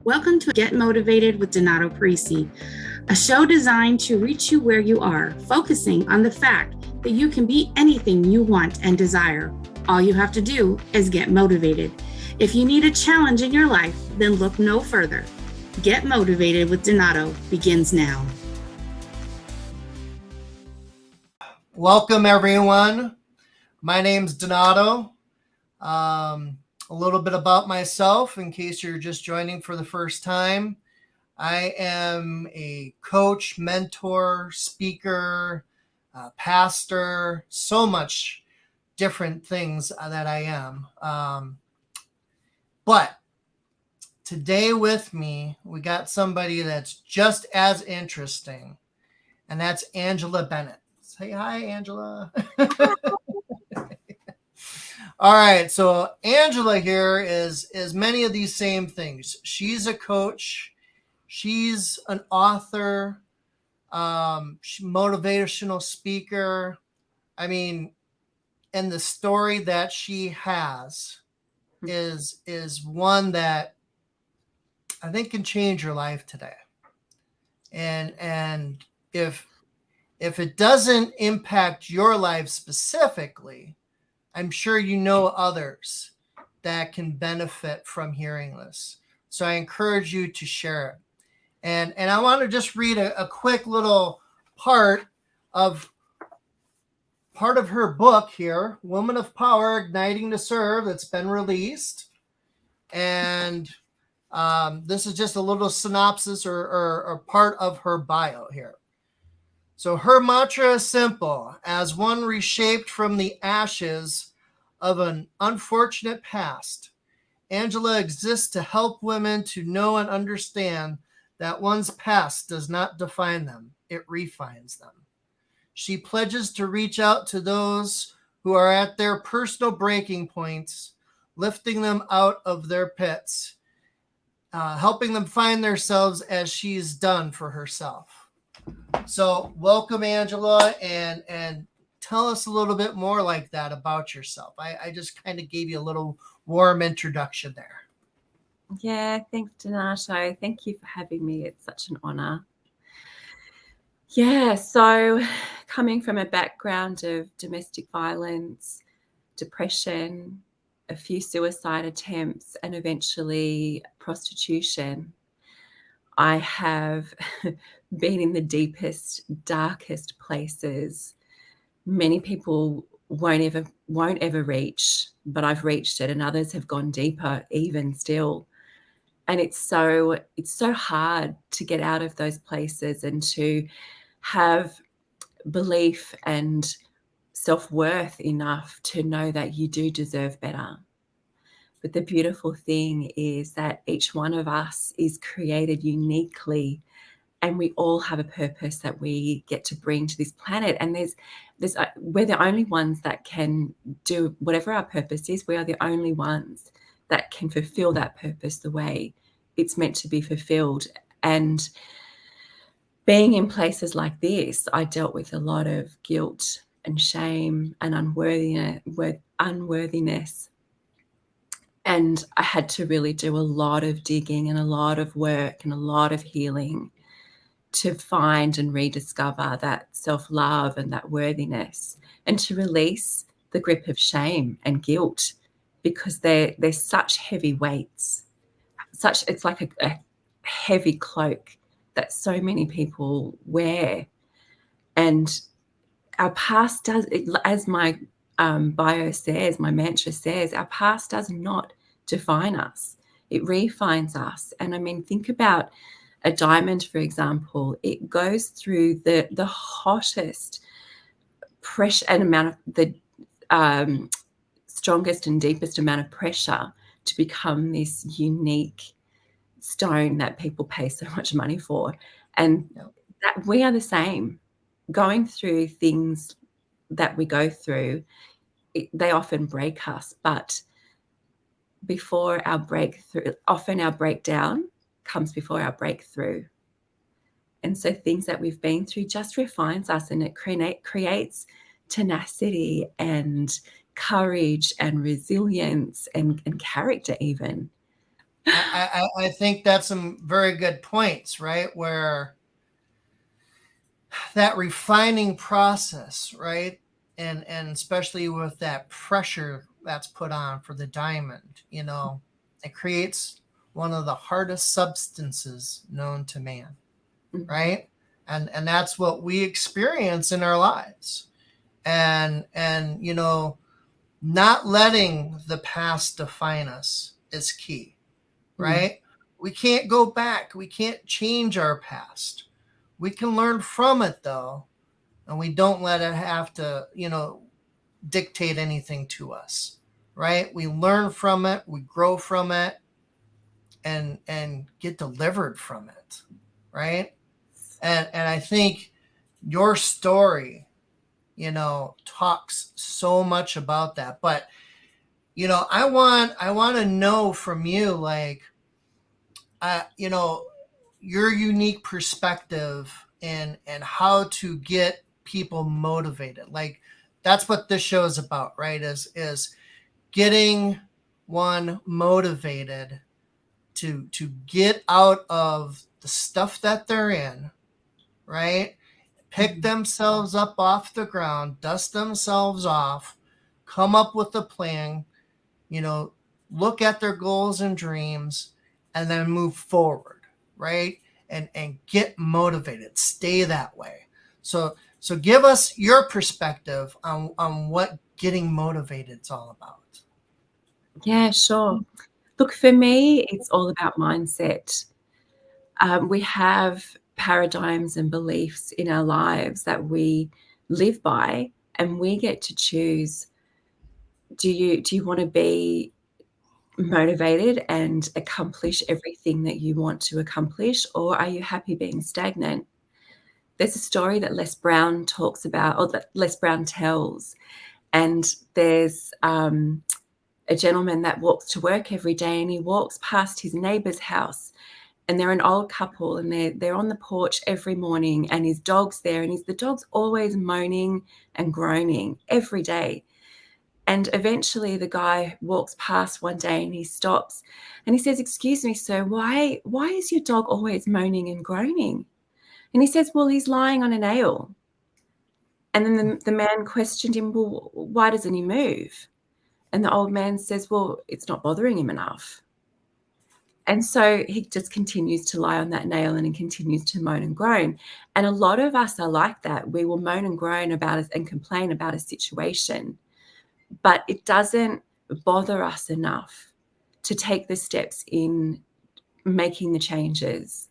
Welcome to Get Motivated with Donato Parisi, a show designed to reach you where you are, focusing on the fact that you can be anything you want and desire. All you have to do is get motivated. If you need a challenge in your life, then look no further. Get Motivated with Donato begins now. Welcome, everyone. My name's Donato. A little bit about myself in case you're just joining for the first time. I am a coach, mentor, speaker, pastor, so much different things that I am. But today with me, we got somebody that's just as interesting, and that's Angela Bennett. Say hi, Angela. All right, so Angela here is many of these same things. She's a coach, she's an author, motivational speaker. I mean, and the story that she has is one that I think can change your life today. And if it doesn't impact your life specifically, I'm sure you know others that can benefit from hearing this. So I encourage you to share it. And I want to just read a quick little part of her book here, Woman of Power, Igniting to Serve, that's been released. And this is just a little synopsis or part of her bio here. So her mantra is simple: as one reshaped from the ashes of an unfortunate past, Angela exists to help women to know and understand that one's past does not define them, it refines them. She pledges to reach out to those who are at their personal breaking points, lifting them out of their pits, helping them find themselves as she's done for herself. So welcome, Angela, and tell us a little bit more like that about yourself. I just kind of gave you a little warm introduction there. Yeah, thanks, Donato. Thank you for having me. It's such an honor. Yeah, so coming from a background of domestic violence, depression, a few suicide attempts, and eventually prostitution, I have been in the deepest, darkest places. Many people won't ever reach, but I've reached it, and others have gone deeper even still. And it's so hard to get out of those places and to have belief and self-worth enough to know that you do deserve better. But the beautiful thing is that each one of us is created uniquely, and we all have a purpose that we get to bring to this planet. And we're the only ones that can do whatever our purpose is. We are the only ones that can fulfill that purpose the way it's meant to be fulfilled. And being in places like this, I dealt with a lot of guilt and shame and unworthiness. And I had to really do a lot of digging and a lot of work and a lot of healing to find and rediscover that self-love and that worthiness, and to release the grip of shame and guilt, because they're such heavy weights. It's like a heavy cloak that so many people wear. And our past does, as my bio says, my mantra says, our past does not define us. It refines us. And I mean, think about a diamond, for example. It goes through the hottest pressure and amount of the strongest and deepest amount of pressure to become this unique stone that people pay so much money for. And that we are the same, going through things that we go through. They often break us, but before our breakthrough, often our breakdown comes before our breakthrough. And so things that we've been through just refines us, and it creates tenacity and courage and resilience and character even. I think that's some very good points, right? Where that refining process, right? And especially with that pressure that's put on for the diamond, it creates one of the hardest substances known to man, right? And that's what we experience in our lives. And not letting the past define us is key, right? We can't go back. We can't change our past. We can learn from it though, and we don't let it have to, dictate anything to us, right? We learn from it, we grow from it, and get delivered from it, right? And I think your story, talks so much about that. But I want to know from you, like, your unique perspective and how to get people motivated. Like, that's what this show is about, right? Is getting one motivated to get out of the stuff that they're in, right? Pick themselves up off the ground, dust themselves off, come up with a plan, look at their goals and dreams, and then move forward, right? And get motivated, stay that way. So give us your perspective on what getting motivated is all about. Yeah, sure. Look, for me, it's all about mindset. We have paradigms and beliefs in our lives that we live by, and we get to choose. Do you want to be motivated and accomplish everything that you want to accomplish, or are you happy being stagnant? There's a story that Les Brown talks about, or that Les Brown tells, and there's a gentleman that walks to work every day, and he walks past his neighbor's house, and they're an old couple, and they're on the porch every morning, and his dog's there, and the dog's always moaning and groaning every day. And eventually the guy walks past one day and he stops and he says, "Excuse me, sir, why is your dog always moaning and groaning?" And he says, "Well, he's lying on a nail." And then the man questioned him, "Well, why doesn't he move?" And the old man says, "Well, it's not bothering him enough." And so he just continues to lie on that nail and he continues to moan and groan. And a lot of us are like that. We will moan and groan about it and complain about a situation, but it doesn't bother us enough to take the steps in making the changes.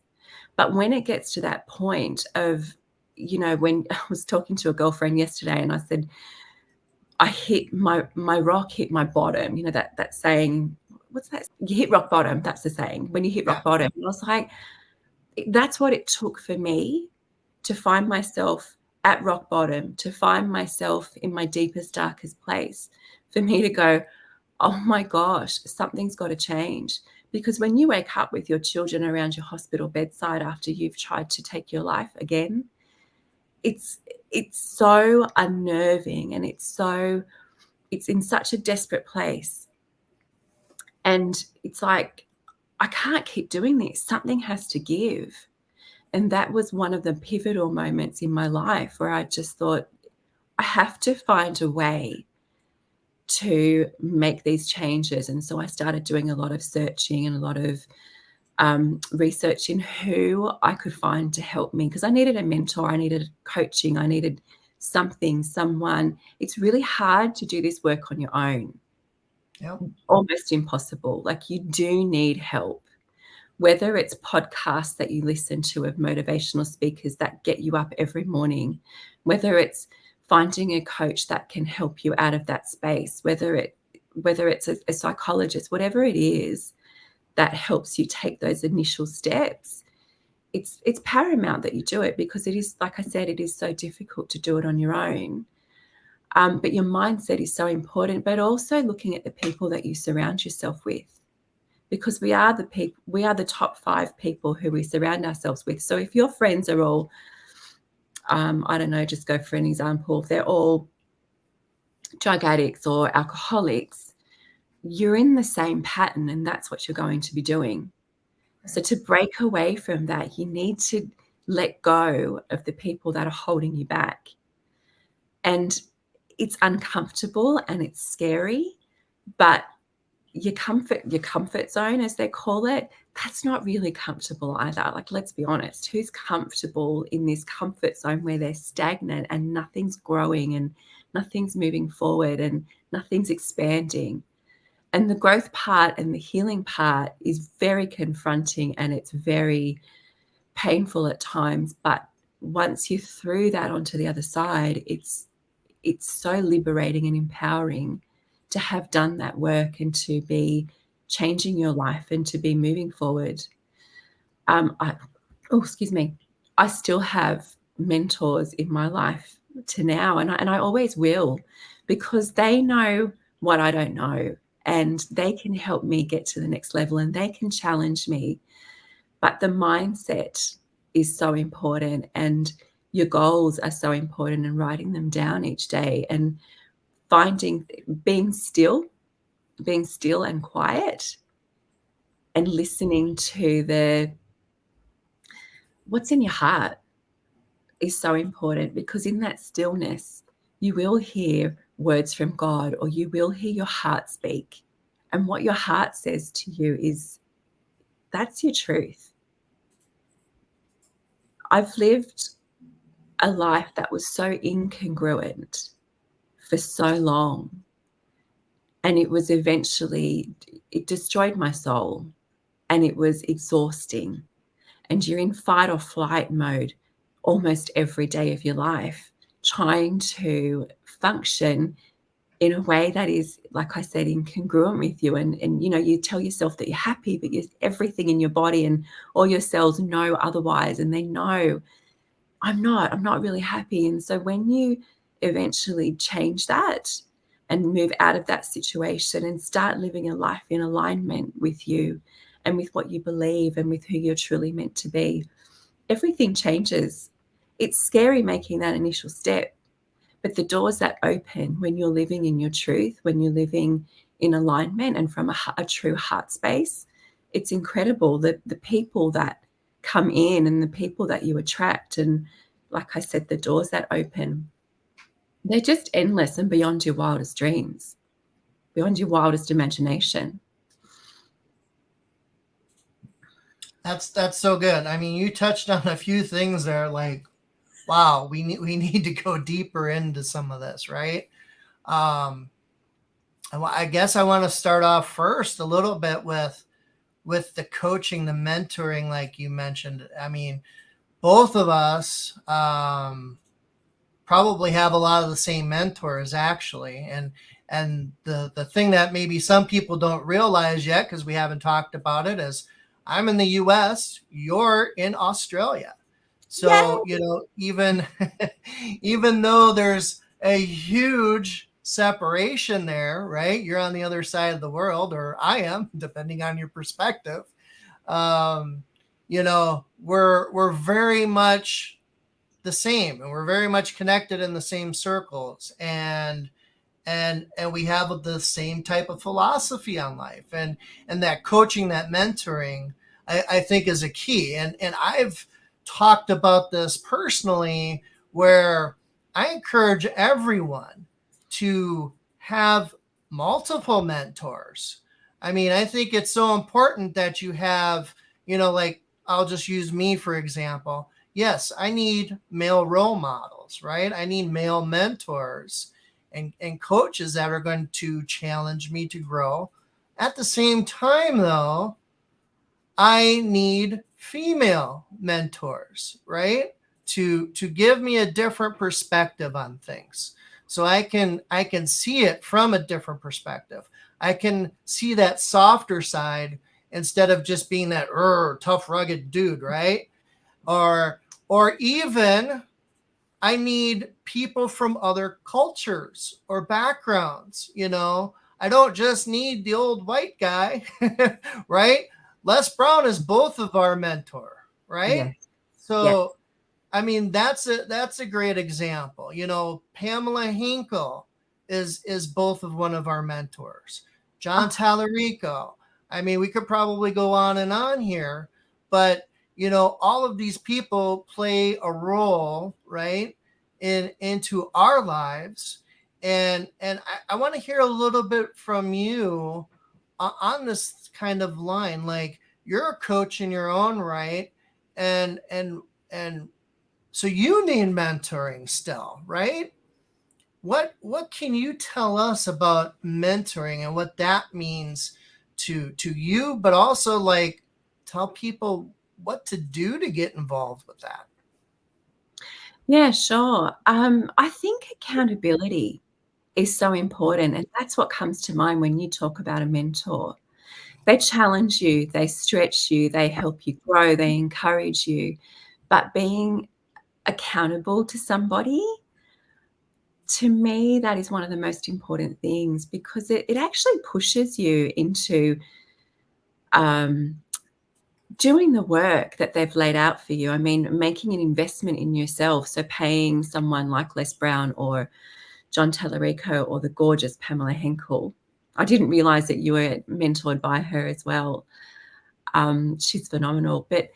But when it gets to that point of, when I was talking to a girlfriend yesterday and I said, I hit my rock hit my bottom, that saying, what's that? You hit rock bottom. That's the saying, when you hit rock bottom. And I was like, that's what it took for me to find myself at rock bottom, to find myself in my deepest, darkest place, for me to go, oh my gosh, something's got to change. Because when you wake up with your children around your hospital bedside after you've tried to take your life again, it's so unnerving, and it's in such a desperate place. And it's like, I can't keep doing this. Something has to give. And that was one of the pivotal moments in my life where I just thought, I have to find a way to make these changes. And so I started doing a lot of searching and a lot of researching who I could find to help me, because I needed a mentor, I needed coaching, I needed someone. It's really hard to do this work on your own. Yep. Almost impossible. Like, you do need help, whether it's podcasts that you listen to of motivational speakers that get you up every morning, whether it's finding a coach that can help you out of that space, whether it's a psychologist, whatever it is that helps you take those initial steps. It's paramount that you do it, because it is, like I said, it is so difficult to do it on your own. But your mindset is so important, but also looking at the people that you surround yourself with, because we are the top 5 people who we surround ourselves with. So if your friends are all, I don't know, just go for an example, if they're all drug addicts or alcoholics, you're in the same pattern, and that's what you're going to be doing. So to break away from that, you need to let go of the people that are holding you back. And it's uncomfortable and it's scary, but your comfort zone, as they call it, that's not really comfortable either. Like, let's be honest, who's comfortable in this comfort zone where they're stagnant and nothing's growing and nothing's moving forward and nothing's expanding? And the growth part and the healing part is very confronting, and it's very painful at times. But once you're through that onto the other side, it's so liberating and empowering to have done that work and to be changing your life and to be moving forward. Excuse me. I still have mentors in my life to now, and I always will, because they know what I don't know, and they can help me get to the next level, and they can challenge me. But the mindset is so important, and your goals are so important, and writing them down each day and being still and quiet and listening to what's in your heart is so important, because in that stillness, you will hear words from God, or you will hear your heart speak. And what your heart says to you that's your truth. I've lived a life that was so incongruent for so long. And it destroyed my soul, and it was exhausting. And you're in fight or flight mode almost every day of your life, trying to function in a way that is, like I said, incongruent with you. And you tell yourself that you're happy, but everything in your body and all your cells know otherwise. And they know, I'm not really happy. And so when you eventually change that and move out of that situation and start living a life in alignment with you and with what you believe and with who you're truly meant to be, everything changes. It's scary making that initial step, but the doors that open when you're living in your truth, when you're living in alignment and from a true heart space, it's incredible. The people that come in and the people that you attract, and like I said, the doors that open, they're just endless and beyond your wildest dreams, beyond your wildest imagination. That's so good. I mean, you touched on a few things there, like, wow, we need to go deeper into some of this, right? I guess I want to start off first a little bit with the coaching, the mentoring, like you mentioned. I mean, both of us probably have a lot of the same mentors, actually, and the thing that maybe some people don't realize yet, because we haven't talked about it, is I'm in the US, you're in Australia. So, even even though there's a huge separation there, right? You're on the other side of the world, or I am, depending on your perspective. We're very much the same, and we're very much connected in the same circles, and we have the same type of philosophy on life, and that coaching, that mentoring, I think is a key. And I've talked about this personally, where I encourage everyone to have multiple mentors. I mean, I think it's so important that you have, like, I'll just use me, for example. Yes, I need male role models, right? I need male mentors and coaches that are going to challenge me to grow. At the same time, though, I need female mentors, right? To give me a different perspective on things. So I can see it from a different perspective. I can see that softer side instead of just being that tough, rugged dude, right? Or even I need people from other cultures or backgrounds. I don't just need the old white guy, right? Les Brown is both of our mentor, right? Yes. So, Yes. I mean, that's a great example. Pamela Hinkle is both of one of our mentors. John Tallarico. I mean, we could probably go on and on here, but all of these people play a role, right, into our lives. And I want to hear a little bit from you on this kind of line. Like, you're a coach in your own right, and so you need mentoring still, right? What can you tell us about mentoring and what that means to you, but also like tell people what to do to get involved with that? Yeah, sure. I think accountability is so important, and that's what comes to mind when you talk about a mentor. They challenge you, they stretch you, they help you grow, they encourage you. But being accountable to somebody, to me, that is one of the most important things, because it actually pushes you into doing the work that they've laid out for you. I mean, making an investment in yourself. So paying someone like Les Brown or John Tallarico or the gorgeous Pamela Henkel. I didn't realize that you were mentored by her as well. She's phenomenal. But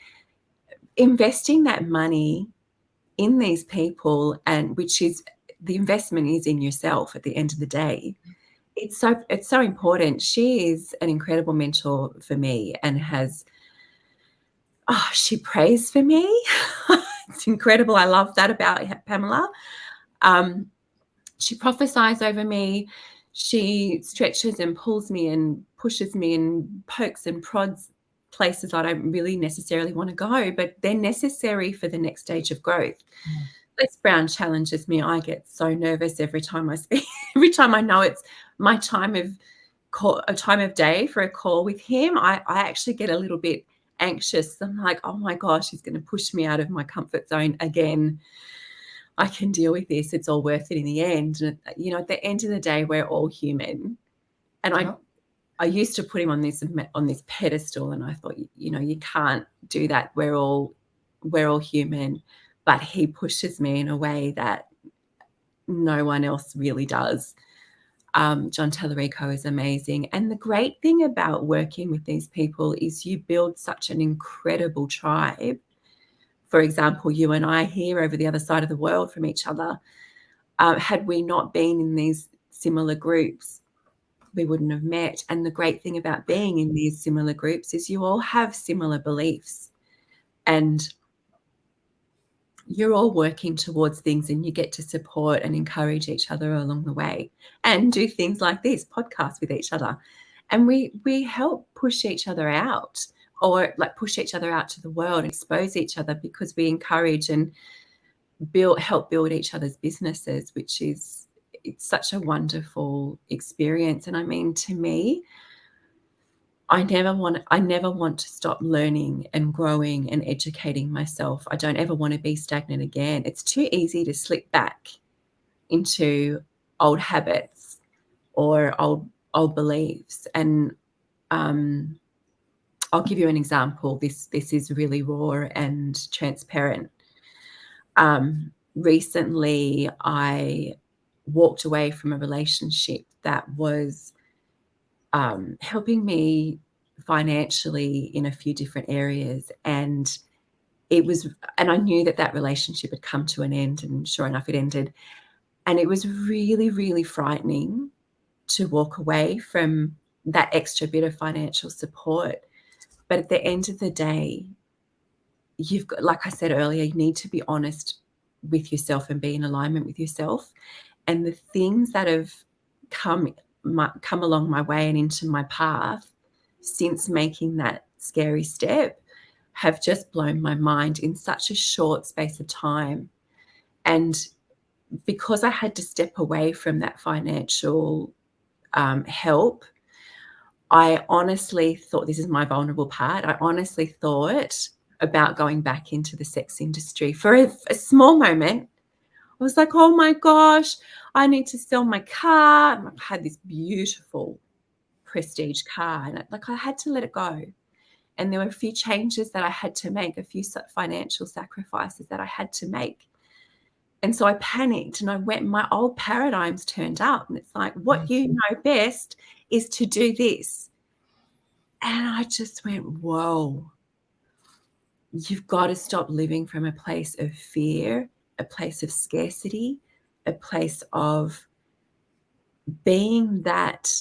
investing that money in these people, and which is the investment is in yourself at the end of the day. It's so important. She is an incredible mentor for me, and she prays for me. It's incredible. I love that about Pamela. She prophesies over me. She stretches and pulls me and pushes me and pokes and prods places I don't really necessarily want to go, but they're necessary for the next stage of growth. Les Brown challenges me. I get so nervous every time I speak. Every time I know it's my time of day for a call with him, I actually get a little bit anxious. I'm like, oh my gosh, he's going to push me out of my comfort zone again. I can deal with this. It's all worth it in the end. And, at the end of the day, we're all human. And I used to put him on this pedestal, and I thought, you can't do that. We're all human. But he pushes me in a way that no one else really does. John Tallarico is amazing. And the great thing about working with these people is you build such an incredible tribe. For example, you and I here over the other side of the world from each other, had we not been in these similar groups, we wouldn't have met. And the great thing about being in these similar groups is you all have similar beliefs, and you're all working towards things, and you get to support and encourage each other along the way and do things like this podcast with each other. And we help push each other out, or like push each other out to the world, expose each other, because we encourage and help build each other's businesses, which is, it's such a wonderful experience. And I mean, to me, I never want to stop learning and growing and educating myself. I don't ever want to be stagnant again. It's too easy to slip back into old habits or old beliefs. And I'll give you an example. This is really raw and transparent. Recently, I walked away from a relationship that was helping me financially in a few different areas. And I knew that relationship had come to an end, and sure enough, it ended. And it was really, really frightening to walk away from that extra bit of financial support. But at the end of the day, you've got, like I said earlier, you need to be honest with yourself and be in alignment with yourself. And the things that have come along my way and into my path since making that scary step have just blown my mind in such a short space of time. And because I had to step away from that financial help, I honestly thought, this is my vulnerable part, I honestly thought about going back into the sex industry for a small moment. I was like, oh my gosh, I need to sell my car. I had this beautiful prestige car, and I had to let it go. And there were a few changes that I had to make, a few financial sacrifices that I had to make. And so I panicked and I went, my old paradigms turned up. And it's like, what you know best is to do this. And I just went, whoa, you've got to stop living from a place of fear, a place of scarcity, a place of being that,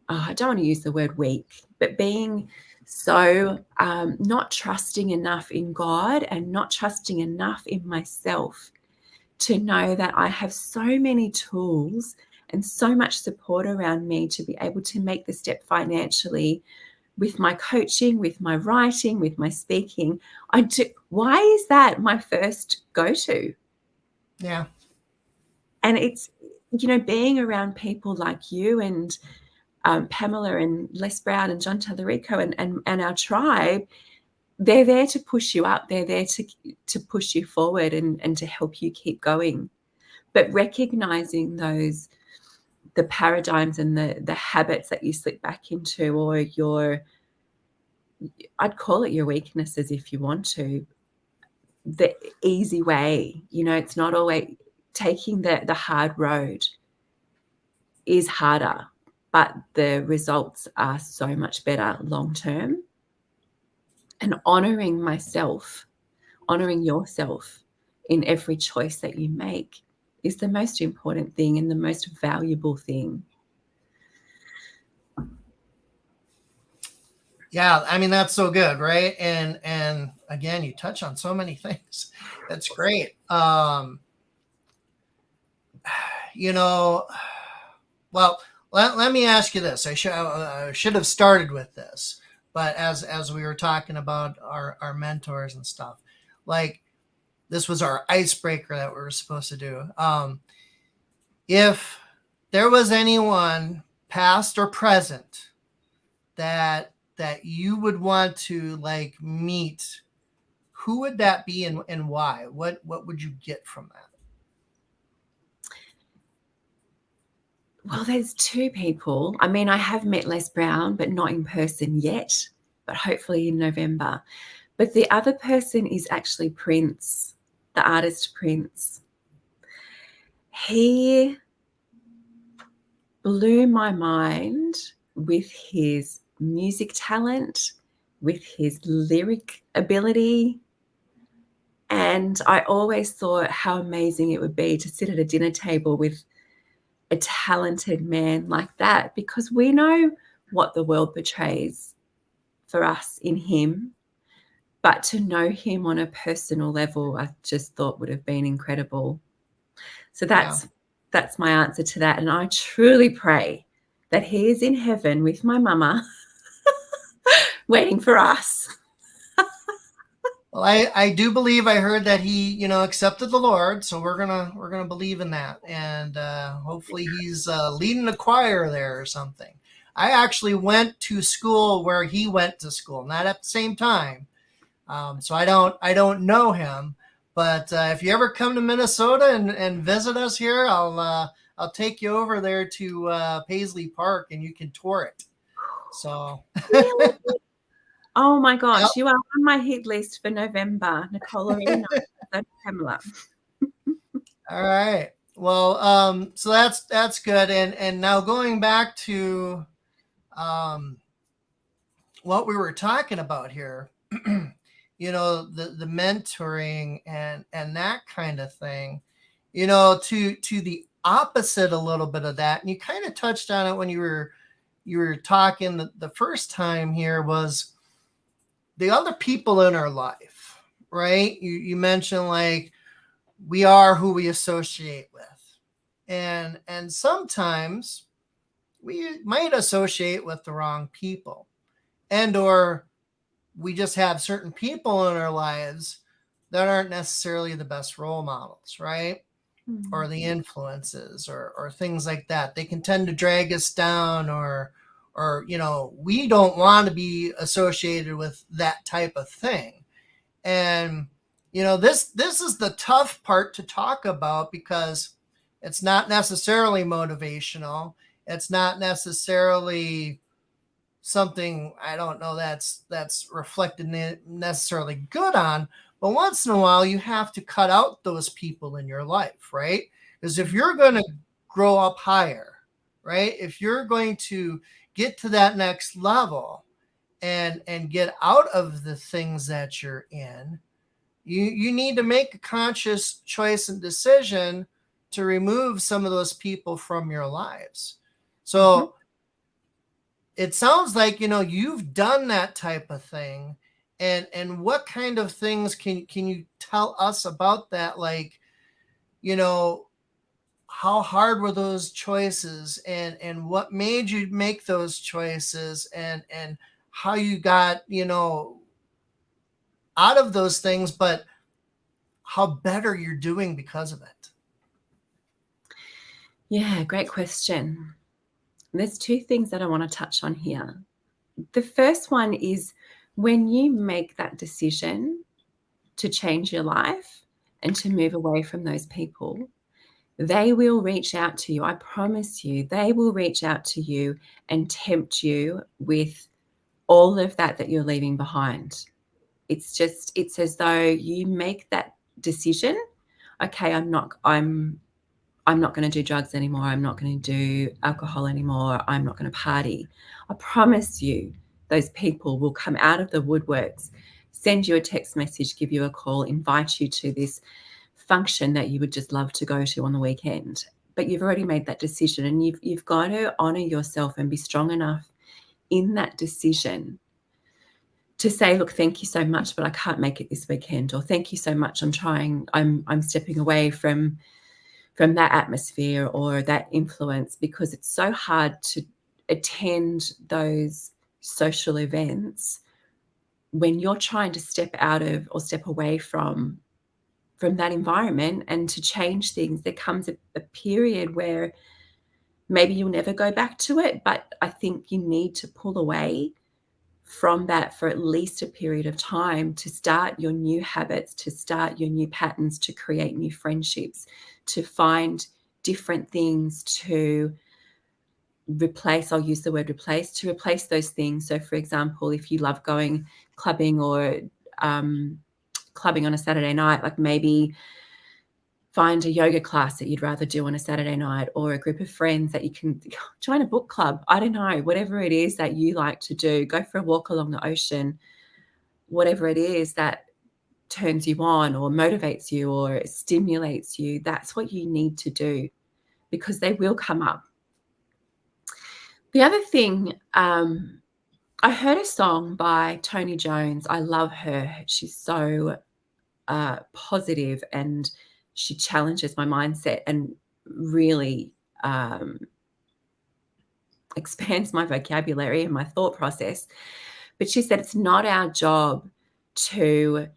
I don't want to use the word weak, but being so not trusting enough in God and not trusting enough in myself to know that I have so many tools and so much support around me to be able to make the step financially with my coaching, with my writing, with my speaking. Why is that my first go-to? Yeah. And it's, being around people like you and Pamela and Les Brown and John Tallarico and our tribe, they're there to push you up. They're there to push you forward and to help you keep going. But recognizing the paradigms and the habits that you slip back into, or I'd call it your weaknesses if you want to, the easy way, it's not always taking the hard road is harder, but the results are so much better long term. And honoring myself, honoring yourself in every choice that you make is the most important thing and the most valuable thing. Yeah, I mean, that's so good, right? And again, you touch on so many things. That's great. Well, let me ask you this. I should have started with this, but as we were talking about our mentors and stuff, like this was our icebreaker that we were supposed to do. If there was anyone, past or present, that you would want to like meet, who would that be and why? What would you get from that? Well, there's two people. I mean, I have met Les Brown, but not in person yet, but hopefully in November. But the other person is actually Prince, the artist Prince. He blew my mind with his music talent, with his lyric ability. And I always thought how amazing it would be to sit at a dinner table with a talented man like that, because we know what the world portrays for us in him. But to know him on a personal level, I just thought would have been incredible. So that's my answer to that. And I truly pray that he is in heaven with my mama waiting for us. Well, I do believe I heard that he, accepted the Lord, so we're gonna believe in that, and hopefully he's leading a choir there or something. I actually went to school where he went to school, not at the same time, so I don't know him. But if you ever come to Minnesota and visit us here, I'll take you over there to Paisley Park and you can tour it. So. Really? Oh my gosh, yep. You are on my hit list for November, Nicole. Already know. Pamela. All right. Well, so that's good. And now going back to what we were talking about here, the mentoring and that kind of thing, to the opposite a little bit of that. And you kind of touched on it when you were talking the first time here, was the other people in our life, right? You mentioned like we are who we associate with. And sometimes we might associate with the wrong people, and or we just have certain people in our lives that aren't necessarily the best role models, right? Mm-hmm. Or the influences or things like that. They can tend to drag us down, or we don't want to be associated with that type of thing. And this is the tough part to talk about, because it's not necessarily motivational. It's not necessarily something, I don't know, that's reflected necessarily good on. But once in a while, you have to cut out those people in your life, right? Because if you're going to grow up higher, right? If you're going to get to that next level and get out of the things that you're in, you need to make a conscious choice and decision to remove some of those people from your lives. So it sounds like, you've done that type of thing. And what kind of things can you tell us about that? Like, how hard were those choices, and what made you make those choices, and how you got, out of those things, but how better you're doing because of it? Yeah, great question. There's two things that I want to touch on here. The first one is when you make that decision to change your life and to move away from those people, they will reach out to you. I promise you, they will reach out to you and tempt you with all of that you're leaving behind. It's as though you make that decision. Okay, I'm not going to do drugs anymore. I'm not going to do alcohol anymore. I'm not going to party. I promise you, those people will come out of the woodworks, send you a text message, give you a call, invite you to this function that you would just love to go to on the weekend. But you've already made that decision, and you've got to honor yourself and be strong enough in that decision to say, look, thank you so much, but I can't make it this weekend, or thank you so much, I'm stepping away from that atmosphere or that influence, because it's so hard to attend those social events when you're trying to step out of or step away from that environment and to change things. There comes a period where maybe you'll never go back to it, but I think you need to pull away from that for at least a period of time to start your new habits, to start your new patterns, to create new friendships, to find different things to replace. I'll use the word replace, to replace those things. So for example, if you love going clubbing or clubbing on a Saturday night, like maybe find a yoga class that you'd rather do on a Saturday night, or a group of friends that you can join a book club. I don't know, whatever it is that you like to do, go for a walk along the ocean, whatever it is that turns you on or motivates you or stimulates you, that's what you need to do, because they will come up. The other thing, I heard a song by Toni Jones. I love her. She's so positive, and she challenges my mindset and really expands my vocabulary and my thought process. But she said it's not our job to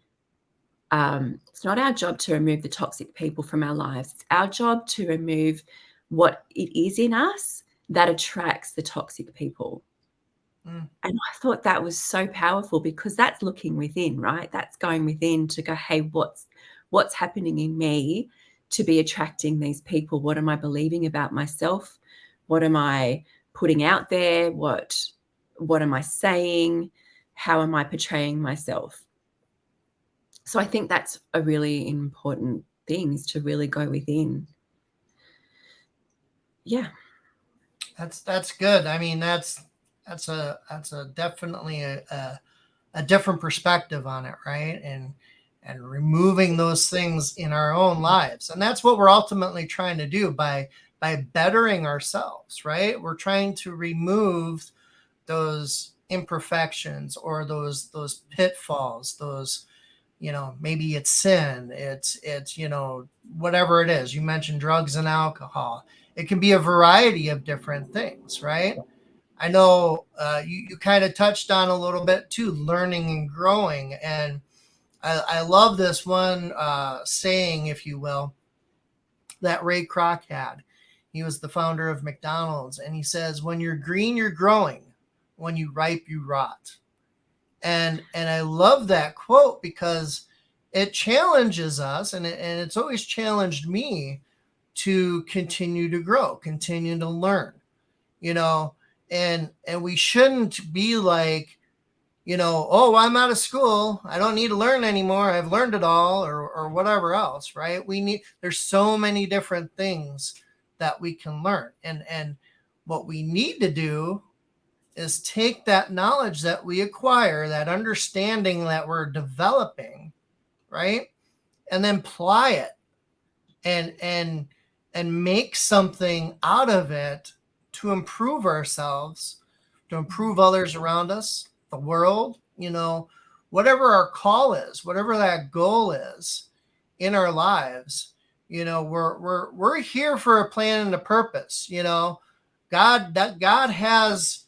remove the toxic people from our lives. It's our job to remove what it is in us that attracts the toxic people. And I thought that was so powerful, because that's looking within, right? That's going within to go, hey, what's happening in me to be attracting these people? What am I believing about myself? What am I putting out there? What am I saying? How am I portraying myself? So I think that's a really important thing, is to really go within. Yeah. That's good. I mean, that's a definitely a different perspective on it, right? And removing those things in our own lives. And that's what we're ultimately trying to do by bettering ourselves, right? We're trying to remove those imperfections or those pitfalls, those, maybe it's sin, it's whatever it is. You mentioned drugs and alcohol. It can be a variety of different things, right? I know you kind of touched on a little bit too, learning and growing. And I love this one saying, if you will, that Ray Kroc had. He was the founder of McDonald's. And he says, when you're green, you're growing. When you ripe, you rot. And I love that quote, because it challenges us, and it's always challenged me to continue to grow, continue to learn, and we shouldn't be like, oh, I'm out of school, I don't need to learn anymore, I've learned it all, or whatever else, right? There's so many different things that we can learn. And what we need to do is take that knowledge that we acquire, that understanding that we're developing, right? And then apply it and make something out of it to improve ourselves, to improve others around us, the world, whatever our call is, whatever that goal is in our lives. We're here for a plan and a purpose. God has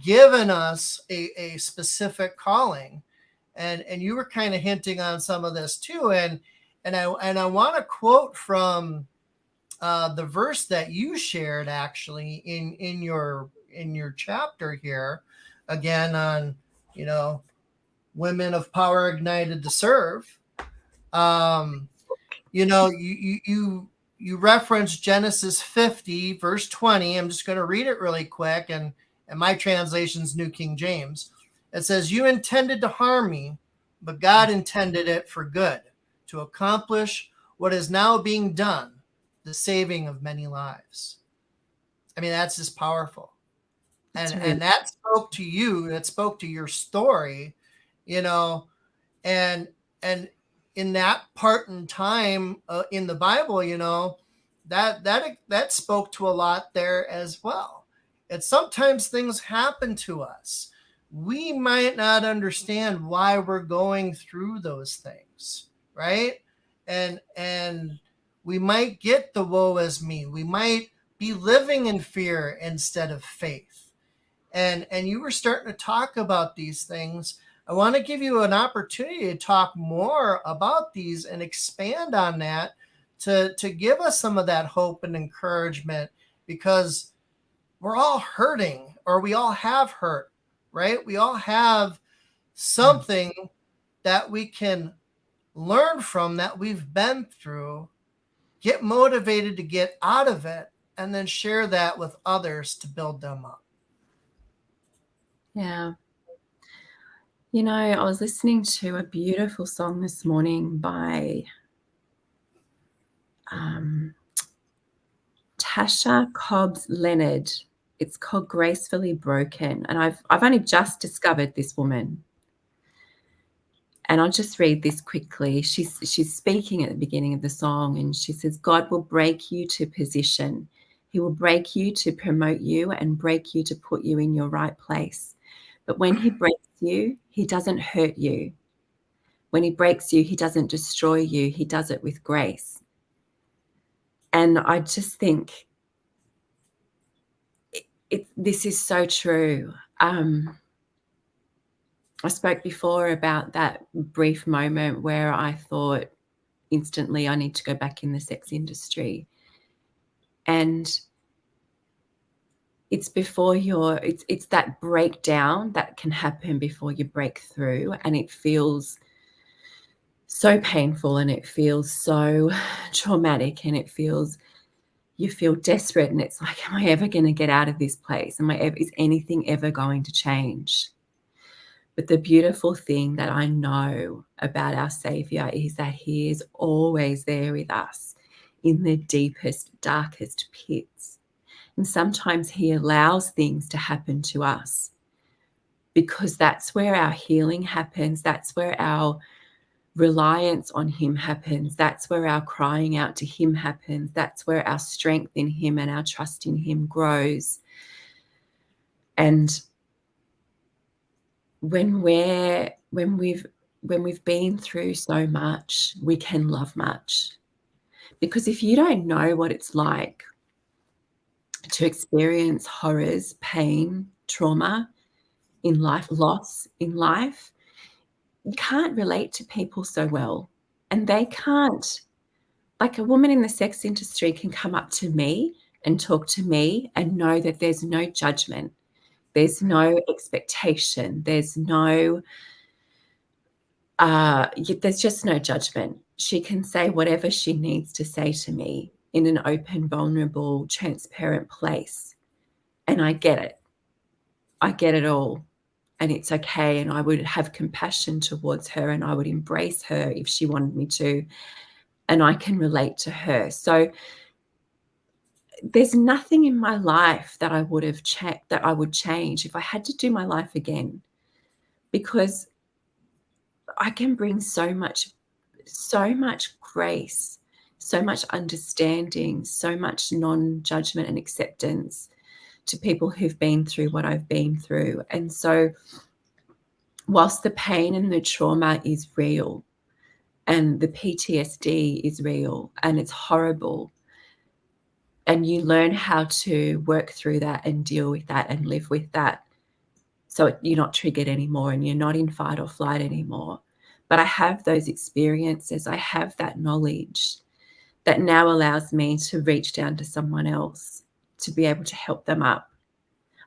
given us a specific calling, and you were kind of hinting on some of this too, and I want to quote from the verse that you shared actually in your chapter here, again on women of power ignited to serve. You reference Genesis 50 verse 20. I'm just going to read it really quick, and my translation's New King James. It says, "You intended to harm me, but God intended it for good, to accomplish what is now being done, the saving of many lives." I mean, that's just powerful. And that spoke to you, that spoke to your story, and in that part in time in the Bible, that spoke to a lot there as well. And sometimes things happen to us. We might not understand why we're going through those things, right? And we might get the woe is me. We might be living in fear instead of faith. And you were starting to talk about these things. I want to give you an opportunity to talk more about these and expand on that to give us some of that hope and encouragement, because we're all hurting, or we all have hurt, right? We all have something that we can learn from, that we've been through, get motivated to get out of it, and then share that with others to build them up. Yeah. I was listening to a beautiful song this morning by Tasha Cobbs Leonard. It's called Gracefully Broken. And I've only just discovered this woman. And I'll just read this quickly. She's speaking at the beginning of the song, and she says, "God will break you to position. He will break you to promote you and break you to put you in your right place. But when he breaks you, he doesn't hurt you. When he breaks you, he doesn't destroy you. He does it with grace." And I just think this is so true. I spoke before about that brief moment where I thought instantly I need to go back in the sex industry. And it's it's that breakdown that can happen before you break through, and it feels so painful, and it feels so traumatic, and you feel desperate, and it's like, am I ever going to get out of this place? Is anything ever going to change? But the beautiful thing that I know about our Savior is that he is always there with us in the deepest, darkest pits. And sometimes he allows things to happen to us because that's where our healing happens. That's where our reliance on him happens. That's where our crying out to him happens. That's where our strength in him and our trust in him grows. And when we've been through so much, we can love much. Because if you don't know what it's like to experience horrors, pain, trauma in life, loss in life, you can't relate to people so well. And they can't. Like, a woman in the sex industry can come up to me and talk to me and know that there's no judgment. There's no expectation. There's just no judgment. She can say whatever she needs to say to me in an open, vulnerable, transparent place. And I get it. I get it all. and it's okay, and I would have compassion towards her, and I would embrace her if she wanted me to, and I can relate to her. So there's nothing in my life that I would have that I would change if I had to do my life again, because I can bring so much grace, so much understanding, so much non-judgment and acceptance to people who've been through what I've been through. And so whilst the pain and the trauma is real, and the PTSD is real, and it's horrible, and you learn how to work through that and deal with that and live with that, so you're not triggered anymore and you're not in fight or flight anymore. But I have those experiences, I have that knowledge that now allows me to reach down to someone else to be able to help them up.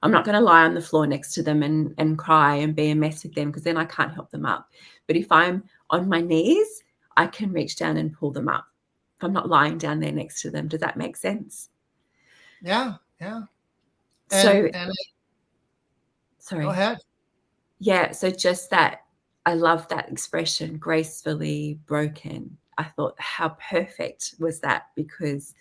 I'm not going to lie on the floor next to them and cry and be a mess with them, because then I can't help them up. But if I'm on my knees, I can reach down and pull them up. If I'm not lying down there next to them. Does that make sense? Yeah. So, sorry. Go ahead. Yeah. So just that, I love that expression, gracefully broken. I thought, how perfect was that? Because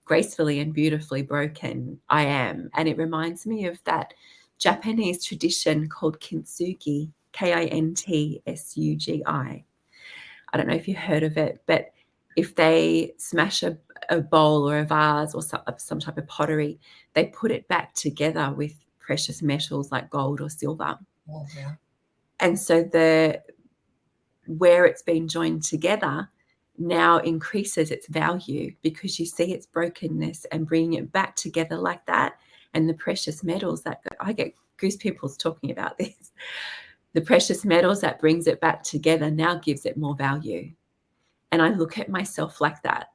gracefully and beautifully broken I am. And it reminds me of that Japanese tradition called kintsugi, Kintsugi. I don't know if you heard of it, but if they smash a bowl or a vase or some type of pottery, they put it back together with precious metals like gold or silver. Oh, yeah. And so where it's been joined together now increases its value, because you see its brokenness and bringing it back together like that. And the precious metals that I get goosebumps talking about this. The precious metals that brings it back together now gives it more value. And I look at myself like that.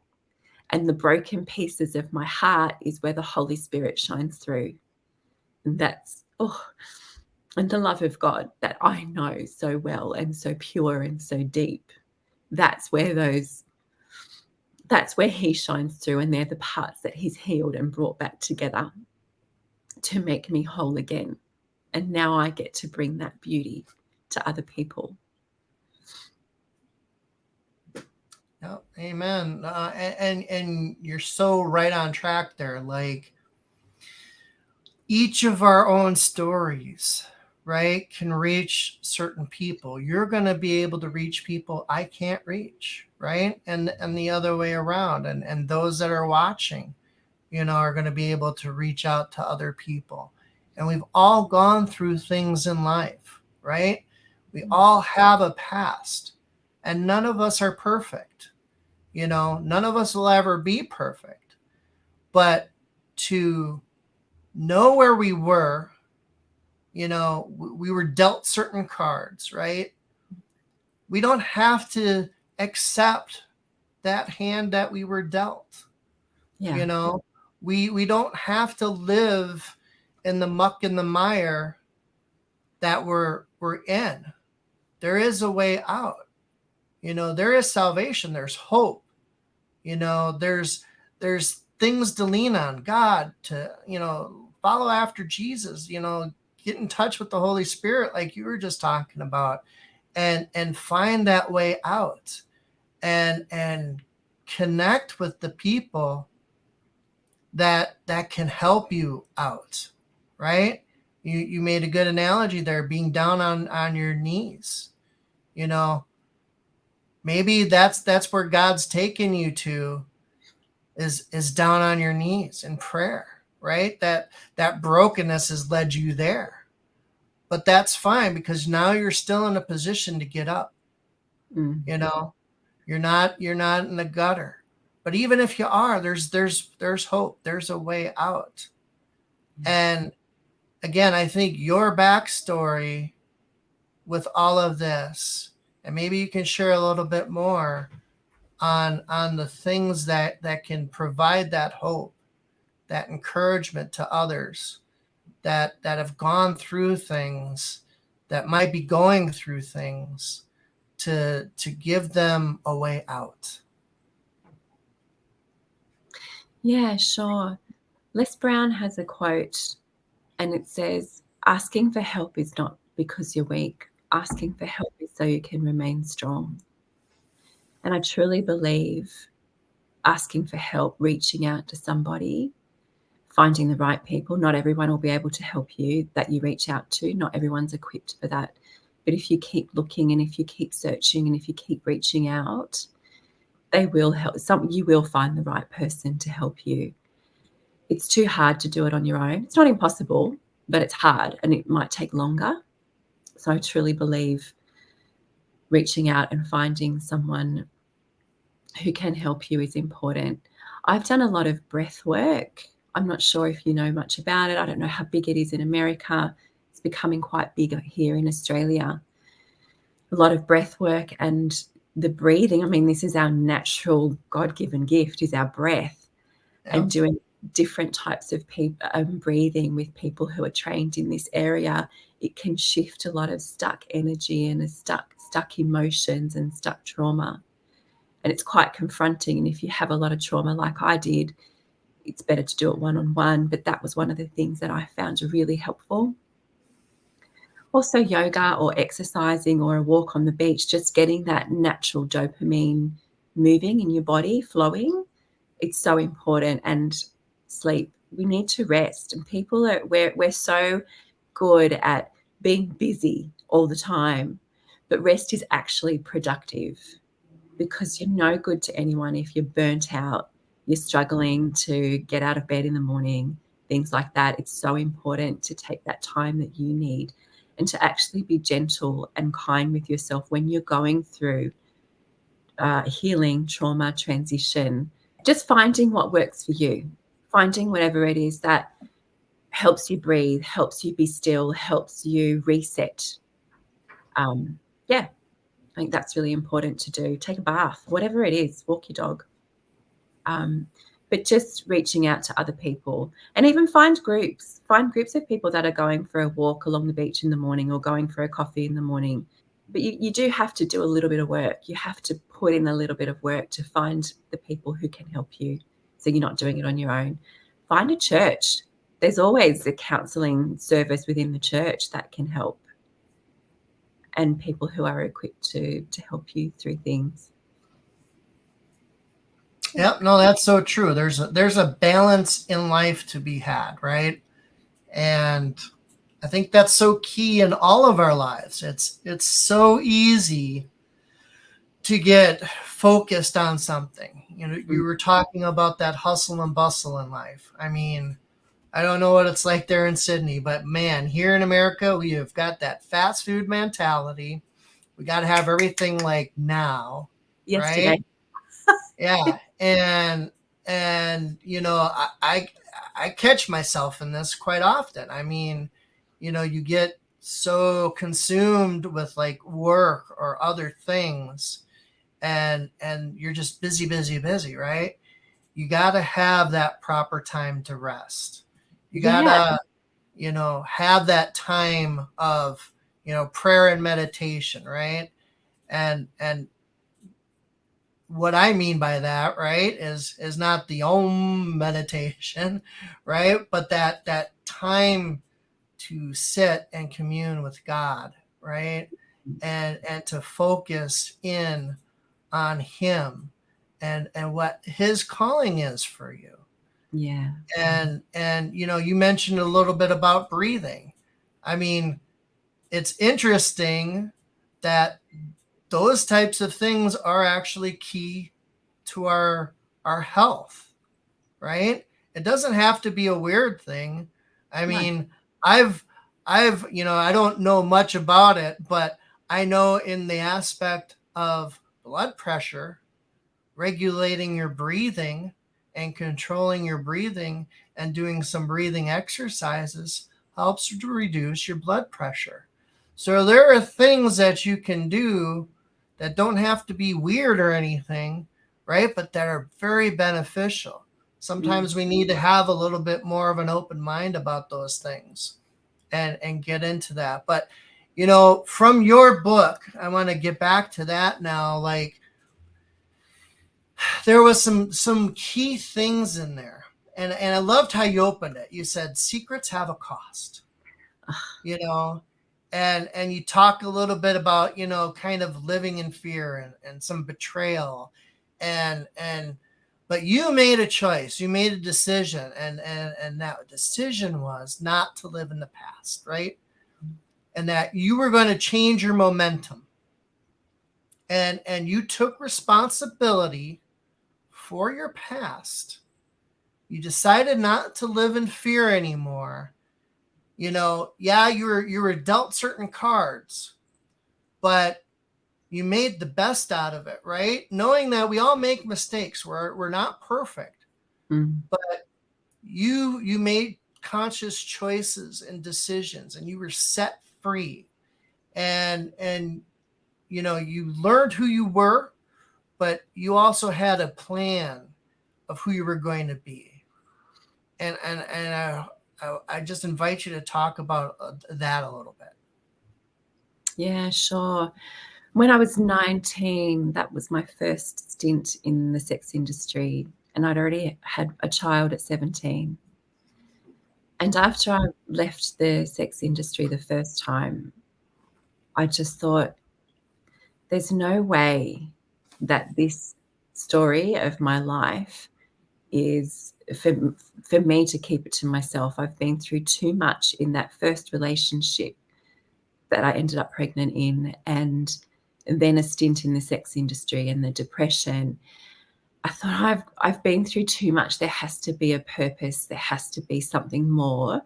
And the broken pieces of my heart is where the Holy Spirit shines through. And that's, and the love of God that I know so well and so pure and so deep. That's where he shines through, and they're the parts that he's healed and brought back together to make me whole again. And now I get to bring that beauty to other people. Yep, amen. And you're so right on track there. Like, each of our own stories, right, can reach certain people. You're going to be able to reach people I can't reach, right? And the other way around. And those that are watching, are going to be able to reach out to other people. And we've all gone through things in life, right? We all have a past, and none of us are perfect. None of us will ever be perfect. But to know where we were, we were dealt certain cards, right? We don't have to accept that hand that we were dealt. Yeah. We don't have to live in the muck and the mire that we're in. There is a way out. There is salvation. There's hope. There's things to lean on. God, to follow after Jesus. Get in touch with the Holy Spirit, like you were just talking about, and find that way out, and connect with the people that can help you out, right? You made a good analogy there, being down on your knees. Maybe that's where God's taken you to, is down on your knees in prayer, right? That brokenness has led you there. But that's fine, because now you're still in a position to get up. You're not in the gutter. But even if you are, there's hope. There's a way out. And again, I think your backstory with all of this, and maybe you can share a little bit more on the things that can provide that hope, that encouragement to others that have gone through things, that might be going through things, to give them a way out. Yeah, sure. Les Brown has a quote, and it says, asking for help is not because you're weak. Asking for help is so you can remain strong. And I truly believe asking for help, reaching out to somebody, finding the right people. Not everyone will be able to help you that you reach out to. Not everyone's equipped for that. But if you keep looking and if you keep searching and if you keep reaching out, they will help. You will find the right person to help you. It's too hard to do it on your own. It's not impossible, but it's hard and it might take longer. So I truly believe reaching out and finding someone who can help you is important. I've done a lot of breath work. I'm not sure if you know much about it. I don't know how big it is in America. It's becoming quite big here in Australia. A lot of breath work and the breathing. I mean, this is our natural God-given gift, is our breath. Yep. And doing different types of breathing with people who are trained in this area, it can shift a lot of stuck energy and stuck emotions and stuck trauma. And it's quite confronting. And if you have a lot of trauma like I did, it's better to do it one-on-one. But that was one of the things that I found really helpful. Also yoga or exercising or a walk on the beach, just getting that natural dopamine moving in your body, flowing. It's so important. And sleep. We need to rest. And we're so good at being busy all the time. But rest is actually productive, because you're no good to anyone if you're burnt out, you're struggling to get out of bed in the morning, things like that. It's so important to take that time that you need and to actually be gentle and kind with yourself when you're going through healing, trauma, transition. Just finding what works for you, finding whatever it is that helps you breathe, helps you be still, helps you reset. I think that's really important to do. Take a bath, whatever it is, walk your dog. But just reaching out to other people, and even find groups of people that are going for a walk along the beach in the morning or going for a coffee in the morning. But you do have to do a little bit of work. You have to put in a little bit of work to find the people who can help you, so you're not doing it on your own. Find a church. There's always a counselling service within the church that can help, and people who are equipped to help you through things. Yep, no, that's so true. There's a balance in life to be had, right? And I think that's so key in all of our lives. It's so easy to get focused on something. You know, you were talking about that hustle and bustle in life. I mean, I don't know what it's like there in Sydney, but man, here in America, we have got that fast food mentality. We got to have everything like now, Yesterday. right? Yeah. And you know, I catch myself in this quite often. I mean, you know, you get so consumed with like work or other things, and you're just busy, right? You got to have that proper time to rest. You got to, you know, have that time of, you know, prayer and meditation, right? And what I mean by that, right, is not the Om meditation, right? But that time to sit and commune with God, right? And to focus in on Him and what His calling is for you. Yeah. And you know, you mentioned a little bit about breathing. I mean, it's interesting that those types of things are actually key to our health, right? It doesn't have to be a weird thing. I mean, I've you know, I don't know much about it, but I know in the aspect of blood pressure, regulating your breathing and controlling your breathing and doing some breathing exercises helps to reduce your blood pressure. So there are things that you can do that don't have to be weird or anything, right? But that are very beneficial. Sometimes we need to have a little bit more of an open mind about those things and get into that. But, you know, from your book, I want to get back to that now. Like, there was some key things in there. And I loved how you opened it. You said secrets have a cost, you know, and you talk a little bit about, kind of living in fear and some betrayal, and but you made a choice, you made a decision, and that decision was not to live in the past, right? And that you were going to change your momentum, and you took responsibility for your past. You decided not to live in fear anymore. Yeah, you were dealt certain cards, but you made the best out of it, right? Knowing that we all make mistakes. We're not perfect. But you made conscious choices and decisions, and you were set free. And you learned who you were, but you also had a plan of who you were going to be. And I just invite you to talk about that a little bit. Yeah, sure. When I was 19, that was my first stint in the sex industry, and I'd already had a child at 17. And after I left the sex industry the first time, I just thought, there's no way that this story of my life is for me to keep it to myself. I've been through too much in that first relationship that I ended up pregnant in, and then a stint in the sex industry and the depression. I thought, I've been through too much. There has to be a purpose. There has to be something more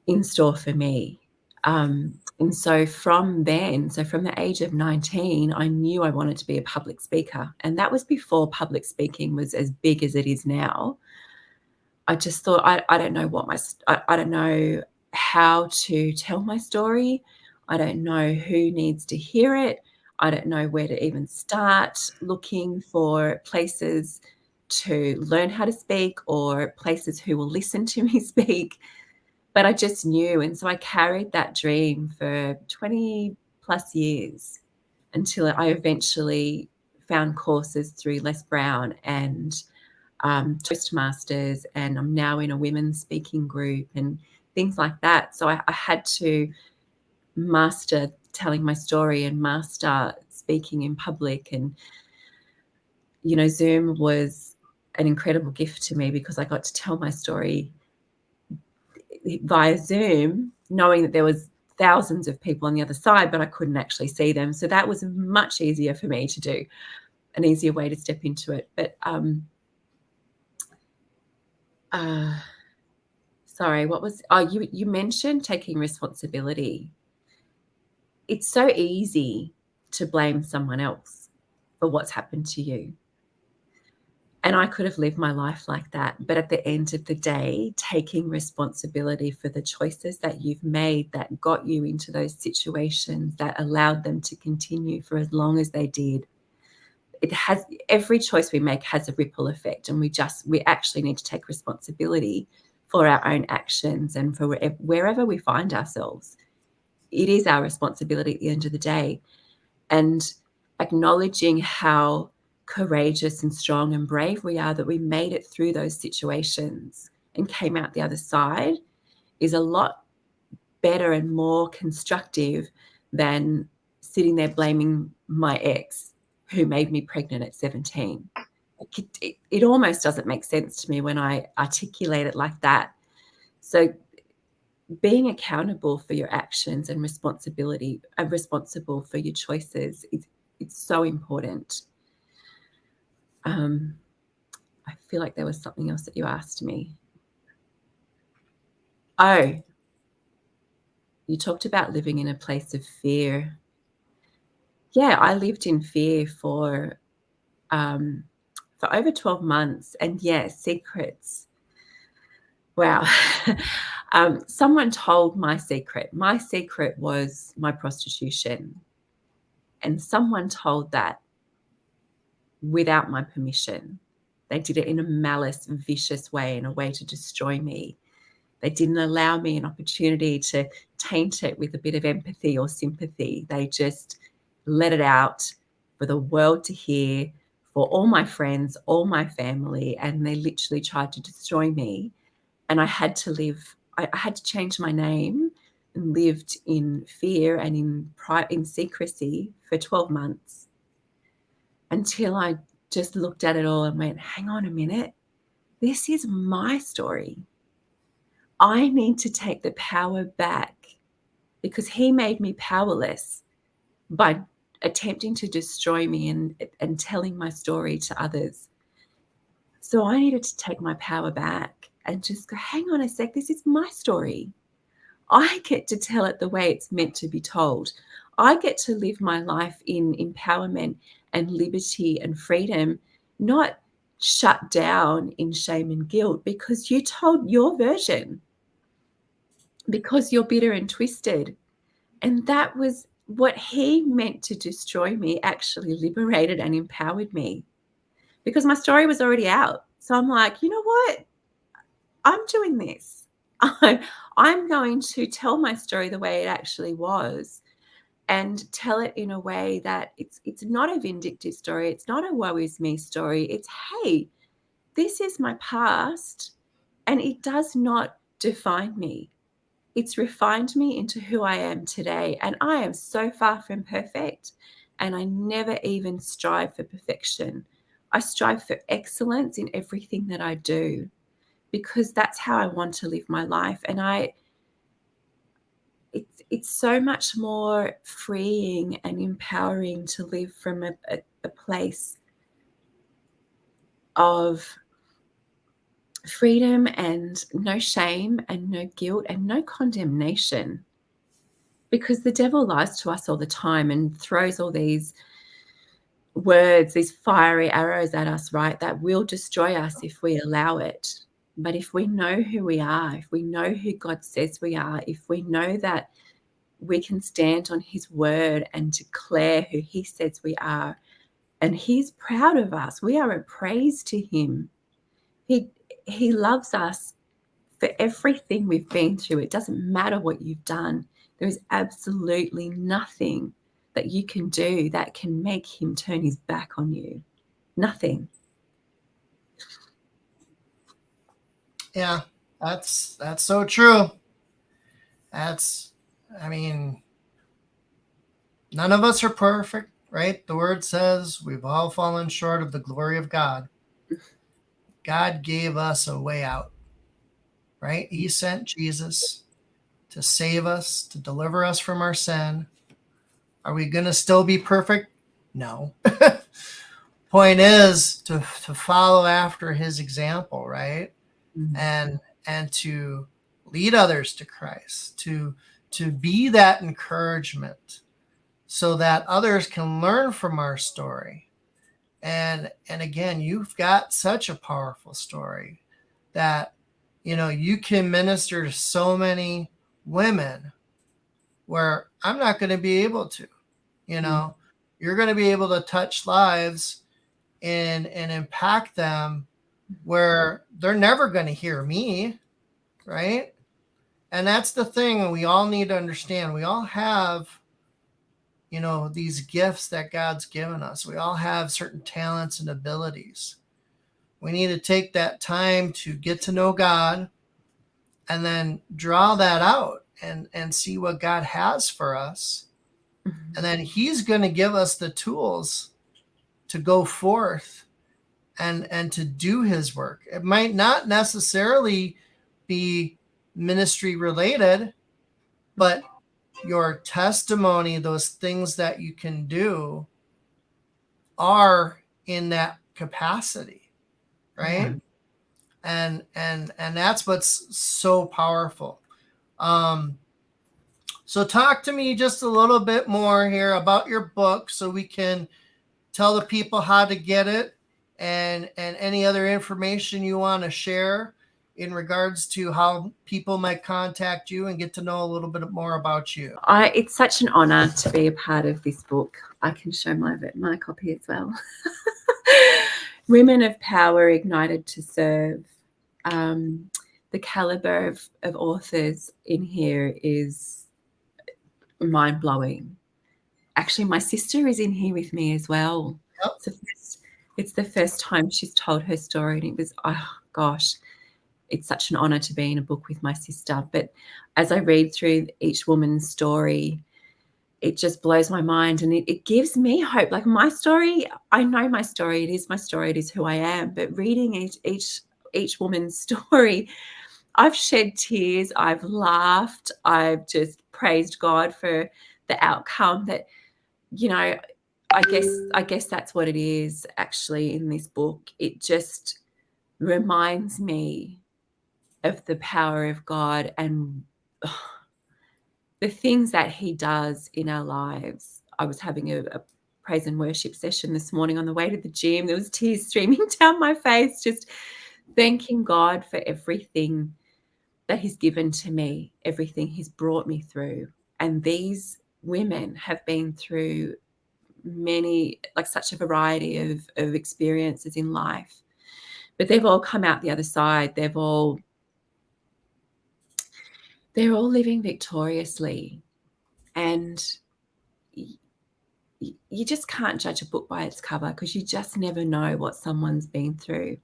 in store for me. And so from the age of 19, I knew I wanted to be a public speaker. And that was before public speaking was as big as it is now. I just thought, I don't know I don't know how to tell my story. I don't know who needs to hear it. I don't know where to even start looking for places to learn how to speak or places who will listen to me speak. But I just knew. And so I carried that dream for 20 plus years until I eventually found courses through Les Brown and Toastmasters, and I'm now in a women's speaking group and things like that. So I had to master telling my story and master speaking in public. And, Zoom was an incredible gift to me because I got to tell my story via Zoom, knowing that there was thousands of people on the other side, but I couldn't actually see them. So that was much easier for me to do, an easier way to step into it. But sorry, you mentioned taking responsibility. It's so easy to blame someone else for what's happened to you. And I could have lived my life like that. But at the end of the day, taking responsibility for the choices that you've made that got you into those situations that allowed them to continue for as long as they did. Every choice we make has a ripple effect, and we actually need to take responsibility for our own actions and for wherever we find ourselves. It is our responsibility at the end of the day. And acknowledging how courageous and strong and brave we are that we made it through those situations and came out the other side is a lot better and more constructive than sitting there blaming my ex who made me pregnant at 17. It almost doesn't make sense to me when I articulate it like that. So being accountable for your actions and responsible for your choices, it's so important. I feel like there was something else that you asked me. Oh, you talked about living in a place of fear. Yeah, I lived in fear for over 12 months. And yeah, secrets. Wow. Someone told my secret. My secret was my prostitution. And someone told that without my permission. They did it in a malice, vicious way, in a way to destroy me. They didn't allow me an opportunity to taint it with a bit of empathy or sympathy. They just let it out for the world to hear, for all my friends, all my family, and they literally tried to destroy me. And I had to I had to change my name lived in fear and in secrecy for 12 months until I just looked at it all and went, hang on a minute, this is my story. I need to take the power back because he made me powerless by attempting to destroy me and telling my story to others. So I needed to take my power back and just go, hang on a sec, this is my story. I get to tell it the way it's meant to be told. I get to live my life in empowerment and liberty and freedom, not shut down in shame and guilt because you told your version, because you're bitter and twisted. And that was what he meant to destroy me, actually liberated and empowered me because my story was already out. So I'm like, you know what? I'm doing this. I'm going to tell my story the way it actually was and tell it in a way that it's not a vindictive story. It's not a woe is me story. It's, hey, this is my past and it does not define me. It's refined me into who I am today. And I am so far from perfect. And I never even strive for perfection. I strive for excellence in everything that I do because that's how I want to live my life. And it's so much more freeing and empowering to live from a place of freedom and no shame and no guilt and no condemnation. Because the devil lies to us all the time and throws all these words, these fiery arrows at us, right, that will destroy us if we allow it. But if we know who we are, if we know who God says we are, if we know that we can stand on his word and declare who he says we are, and he's proud of us, we are a praise to him. He loves us for everything we've been through. It doesn't matter what you've done. There is absolutely nothing that you can do that can make him turn his back on you. Nothing. Yeah, that's so true. None of us are perfect, right? The word says we've all fallen short of the glory of God. God gave us a way out, right? He sent Jesus to save us, to deliver us from our sin. Are we going to still be perfect? No. Point is to follow after his example, right? Mm-hmm. And to lead others to Christ, to be that encouragement so that others can learn from our story. And again, you've got such a powerful story that, you can minister to so many women where I'm not going to be able to, you're going to be able to touch lives and impact them where they're never going to hear me, right? And that's the thing we all need to understand. We all have, these gifts that God's given us. We all have certain talents and abilities. We need to take that time to get to know God and then draw that out and see what God has for us. Mm-hmm. And then he's going to give us the tools to go forth and to do his work. It might not necessarily be ministry related, but your testimony, those things that you can do are in that capacity, right? Yeah. And that's what's so powerful. So talk to me just a little bit more here about your book so we can tell the people how to get it and any other information you want to share in regards to how people might contact you and get to know a little bit more about you. It's such an honor to be a part of this book. I can show my copy as well. Women of Power, Ignited to Serve. The caliber of authors in here is mind-blowing. Actually, my sister is in here with me as well. Yep. It's the first time she's told her story, and it was, oh gosh, it's such an honor to be in a book with my sister. But as I read through each woman's story, it just blows my mind, and it gives me hope. Like my story, I know my story. It is my story. It is who I am. But reading each woman's story, I've shed tears. I've laughed. I've just praised God for the outcome. That, you know, I guess that's what it is actually in this book. It just reminds me of the power of God and the things that he does in our lives. I was having a praise and worship session this morning on the way to the gym. There was tears streaming down my face, just thanking God for everything that he's given to me, everything he's brought me through. And these women have been through many, like such a variety of experiences in life, but they've all come out the other side. They're all living victoriously. And you just can't judge a book by its cover, because you just never know what someone's been through.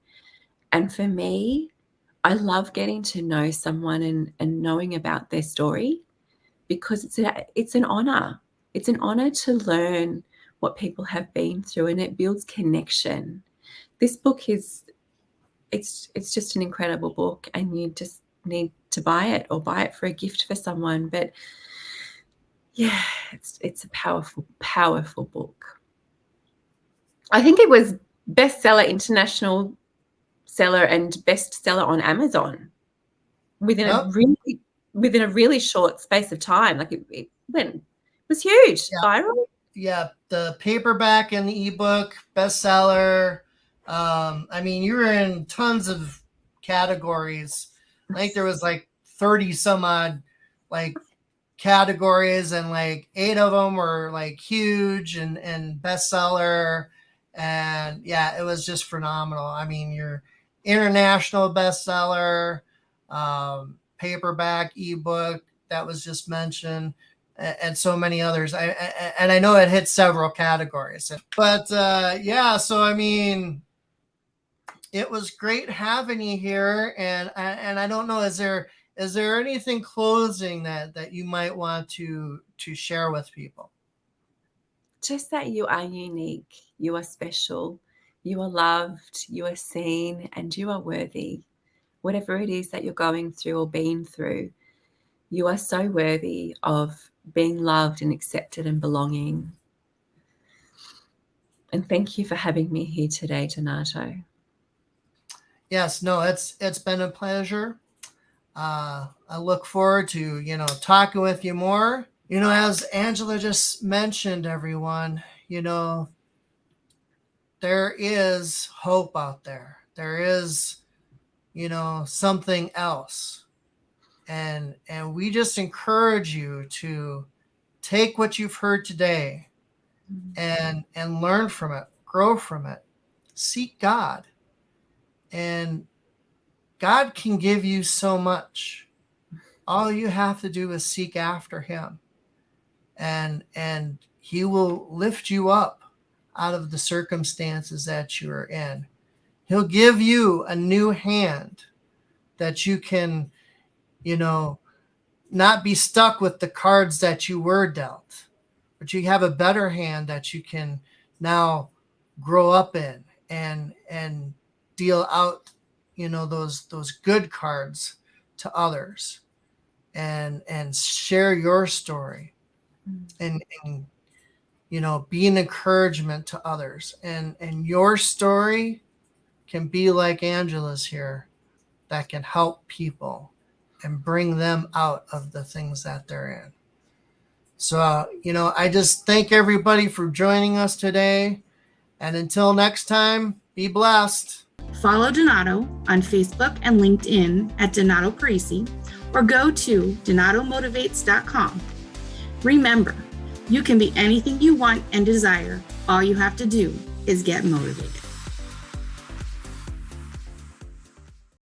And for me, I love getting to know someone and knowing about their story, because it's an honor. It's an honor to learn what people have been through, and it builds connection. This book it's just an incredible book, and you just need to buy it or buy it for a gift for someone. But yeah, it's a powerful, powerful book. I think it was bestseller, international seller, and bestseller on Amazon within a really short space of time. Like it was huge, viral. Yeah, the paperback and the ebook, bestseller. I mean, you were in tons of categories. I think there was like 30 some odd like categories, and like 8 of them were like huge and bestseller. And yeah, it was just phenomenal. I mean, your international bestseller, paperback, ebook that was just mentioned, and so many others. I know it hit several categories, but yeah. So I mean, it was great having you here, and I don't know, is there anything closing that you might want to share with people? Just that you are unique, you are special, you are loved, you are seen, and you are worthy. Whatever it is that you're going through or been through, you are so worthy of being loved and accepted and belonging. And thank you for having me here today, Donato. Yes, no, it's been a pleasure. I look forward to, talking with you more. As Angela just mentioned, everyone, there is hope out there. There is, something else. And we just encourage you to take what you've heard today and learn from it, grow from it, seek God. And God can give you so much. All you have to do is seek after him. And he will lift you up out of the circumstances that you're in. He'll give you a new hand that you can, not be stuck with the cards that you were dealt, but you have a better hand that you can now grow up in and deal out, those good cards to others, and share your story, and be an encouragement to others. And your story can be like Angela's here, that can help people and bring them out of the things that they're in. So, I just thank everybody for joining us today. And until next time, be blessed. Follow Donato on Facebook and LinkedIn at Donato Parisi, or go to donatomotivates.com. Remember, you can be anything you want and desire. All you have to do is get motivated.